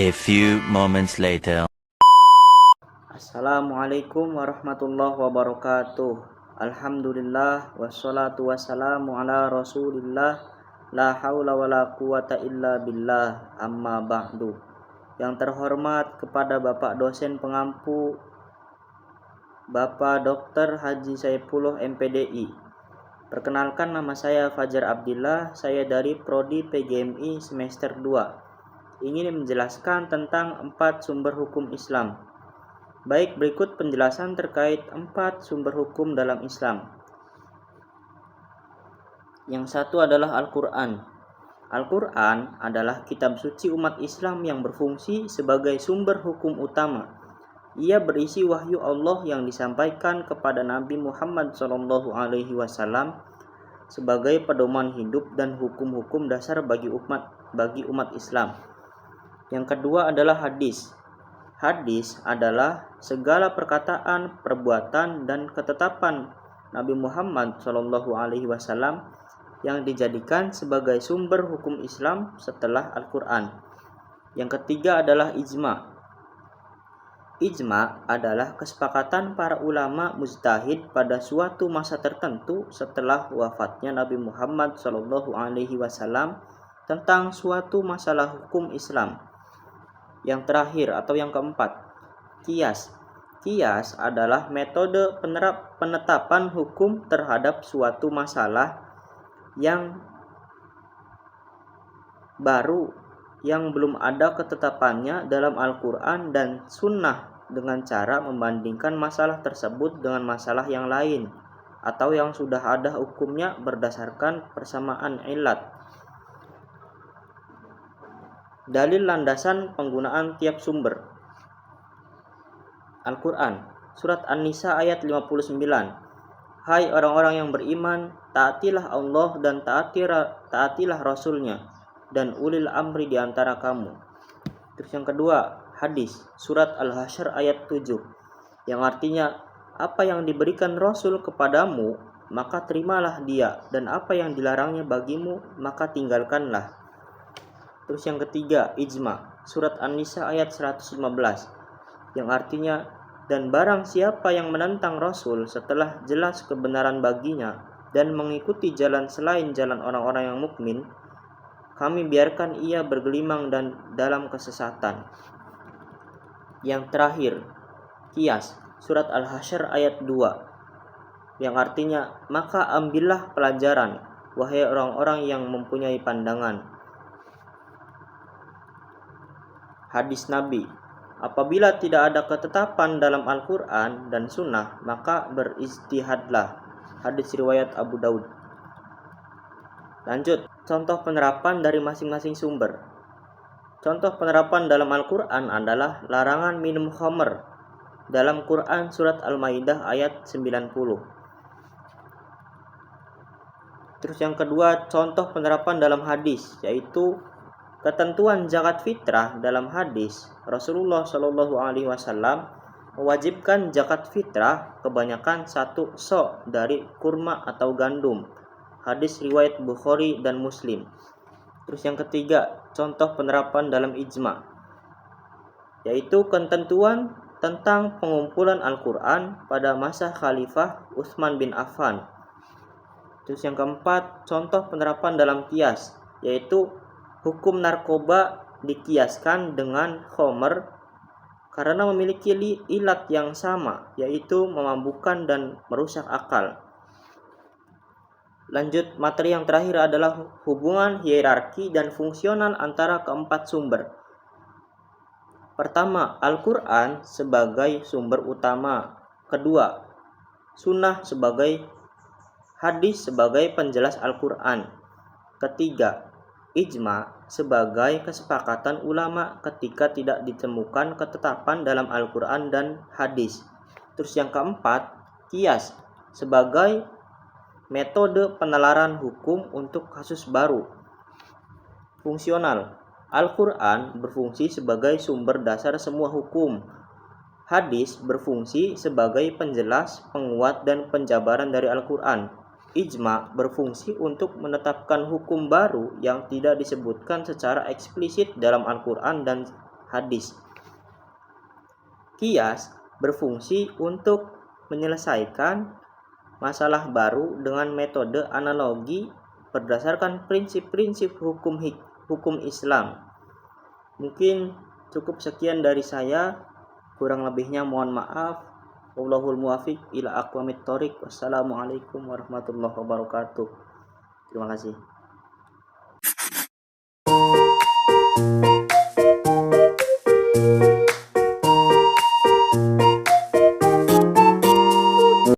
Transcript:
A few moments later. Assalamualaikum warahmatullahi wabarakatuh. Alhamdulillah wassalatu wassalamu ala rasulillah. La haula wala quwata illa billah. Amma ba'du. Yang terhormat kepada Bapak dosen pengampu Bapak Dr. Haji Saifullah MPDI. Perkenalkan, nama saya Fajar Abdillah. Saya dari Prodi PGMI semester 2. Ingin menjelaskan tentang 4 sumber hukum Islam. Baik, berikut penjelasan terkait 4 sumber hukum dalam Islam. Yang satu adalah Al-Quran. Al-Quran adalah kitab suci umat Islam yang berfungsi sebagai sumber hukum utama. Ia berisi wahyu Allah yang disampaikan kepada Nabi Muhammad SAW sebagai pedoman hidup dan hukum-hukum dasar bagi umat Islam. Yang kedua adalah hadis. Hadis adalah segala perkataan, perbuatan, dan ketetapan Nabi Muhammad SAW yang dijadikan sebagai sumber hukum Islam setelah Al-Quran. Yang ketiga adalah ijma. Ijma adalah kesepakatan para ulama mujtahid pada suatu masa tertentu setelah wafatnya Nabi Muhammad SAW tentang suatu masalah hukum Islam. Yang terakhir atau yang keempat, qiyas. Qiyas adalah metode penetapan hukum terhadap suatu masalah yang baru yang belum ada ketetapannya dalam Al-Quran dan Sunnah dengan cara membandingkan masalah tersebut dengan masalah yang lain atau yang sudah ada hukumnya berdasarkan persamaan ilat. Dalil landasan penggunaan tiap sumber. Al-Quran, Surat An-Nisa ayat 59. Hai orang-orang yang beriman, taatilah Allah dan taatilah Rasul-Nya dan ulil amri di antara kamu. Terus yang kedua, hadis, Surat Al-Hasyr ayat 7, yang artinya, apa yang diberikan Rasul kepadamu, maka terimalah dia, dan apa yang dilarangnya bagimu, maka tinggalkanlah. Terus yang ketiga, ijma, Surat An-Nisa ayat 115, yang artinya, dan barang siapa yang menentang Rasul setelah jelas kebenaran baginya dan mengikuti jalan selain jalan orang-orang yang mukmin, kami biarkan ia bergelimang dan dalam kesesatan. Yang terakhir, qiyas, Surat Al-Hasyr ayat 2, yang artinya, maka ambillah pelajaran, wahai orang-orang yang mempunyai pandangan. Hadis Nabi, apabila tidak ada ketetapan dalam Al-Quran dan Sunnah, maka berijtihadlah. Hadis riwayat Abu Daud. Lanjut, contoh penerapan dari masing-masing sumber. Contoh penerapan dalam Al-Quran adalah larangan minum khamr dalam Quran Surat Al-Maidah ayat 90. Terus yang kedua, contoh penerapan dalam hadis, yaitu ketentuan zakat fitrah. Dalam hadis, Rasulullah SAW mewajibkan zakat fitrah kebanyakan 1 sok dari kurma atau gandum. Hadis riwayat Bukhari dan Muslim. Terus yang ketiga, contoh penerapan dalam ijma, yaitu ketentuan tentang pengumpulan Al-Quran pada masa Khalifah Utsman bin Affan. Terus yang keempat, contoh penerapan dalam qiyas, yaitu hukum narkoba dikiaskan dengan khamr karena memiliki ilat yang sama, yaitu memabukkan dan merusak akal. Lanjut, materi yang terakhir adalah hubungan hierarki dan fungsional antara keempat sumber. Pertama, Al-Quran sebagai sumber utama. Kedua, Sunnah sebagai hadis sebagai penjelas Al-Quran. Ketiga, ijma sebagai kesepakatan ulama ketika tidak ditemukan ketetapan dalam Al-Quran dan hadis. Terus yang keempat, qiyas sebagai metode penalaran hukum untuk kasus baru. Fungsional, Al-Quran berfungsi sebagai sumber dasar semua hukum. Hadis berfungsi sebagai penjelas, penguat, dan penjabaran dari Al-Quran. Ijma berfungsi untuk menetapkan hukum baru yang tidak disebutkan secara eksplisit dalam Al-Quran dan hadis. Qiyas berfungsi untuk menyelesaikan masalah baru dengan metode analogi berdasarkan prinsip-prinsip hukum Islam. Mungkin cukup sekian dari saya, kurang lebihnya mohon maaf. Wallahul muwaffiq ila aqwamit thoriq. Wassalamualaikum warahmatullahi wabarakatuh. Terima kasih.